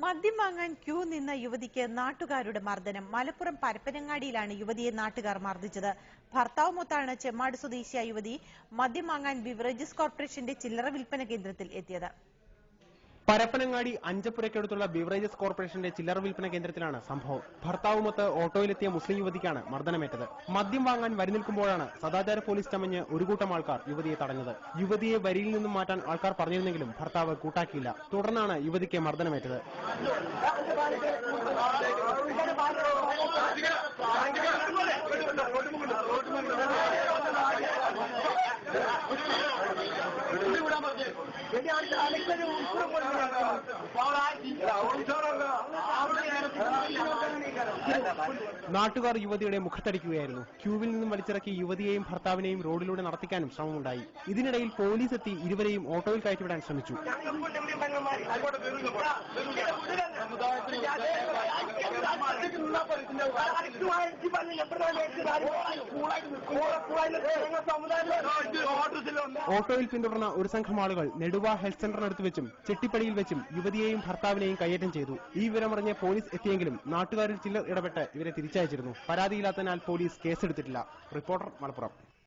മദ്യം വാങ്ങാൻ ക്യൂ നിന്ന യുവതിക്ക് നാട്ടുകാരുടെ മർദ്ദനം. മലപ്പുറം പരപ്പനങ്ങാടിയിലാണ് യുവതിയെ നാട്ടുകാർ മർദ്ദിച്ചത്. ഭർത്താവുമൊത്താണ് ചെമ്മാട് സ്വദേശിയായ യുവതി മദ്യം വാങ്ങാൻ ബിവറേജസ് കോർപ്പറേഷന്റെ ചില്ലറ വിൽപ്പന കേന്ദ്രത്തിൽ എത്തിയത്. പരപ്പനങ്ങാടി അഞ്ചപ്പുരയ്ക്കടുത്തുള്ള ബിവറേജസ് കോർപ്പറേഷന്റെ ചില്ലറ വിൽപ്പന കേന്ദ്രത്തിലാണ് സംഭവം. ഭർത്താവുമൊത്ത് ഓട്ടോയിലെത്തിയ മുസ്ലിം യുവതിക്കാണ് മർദ്ദനമേറ്റത്. മദ്യം വാങ്ങാൻ വരി നിൽക്കുമ്പോഴാണ് സദാചാര പോലീസ് ചമഞ്ഞ് ഒരു കൂട്ടം ആൾക്കാർ യുവതിയെ തടഞ്ഞത്. യുവതിയെ വരിയിൽ നിന്നും മാറ്റാൻ ആൾക്കാർ പറഞ്ഞിരുന്നെങ്കിലും ഭർത്താവ് കൂട്ടാക്കിയില്ല. തുടർന്നാണ് യുവതിക്ക് മർദ്ദനമേറ്റത്. നാട്ടുകാർ യുവതിയുടെ മുഖത്തടിക്കുകയായിരുന്നു. ക്യൂവിൽ നിന്നും വലിച്ചിറക്കി യുവതിയെയും ഭർത്താവിനെയും റോഡിലൂടെ നടത്തിക്കാനും ശ്രമമുണ്ടായി. ഇതിനിടയിൽ പോലീസ് എത്തി ഇരുവരെയും ഓട്ടോയിൽ കയറ്റിവിടാൻ ശ്രമിച്ചു. ഓട്ടോയിൽ പിന്തുടർന്ന ഒരു സംഘം ആളുകൾ നെടുവ ഹെൽത്ത് സെന്ററിനടുത്ത് വെച്ചും ചെട്ടിപ്പടിയിൽ വെച്ചും യുവതിയെയും ഭർത്താവിനെയും കയ്യേറ്റം ചെയ്തു. ഈ വിവരമറിഞ്ഞ് പോലീസ് എത്തിയെങ്കിലും നാട്ടുകാരിൽ ചിലർ ഇടപെട്ട് ഇവരെ തിരിച്ചയച്ചിരുന്നു. പരാതിയില്ലാത്തതിനാൽ പോലീസ് കേസെടുത്തിട്ടില്ല. റിപ്പോർട്ടർ, മലപ്പുറം.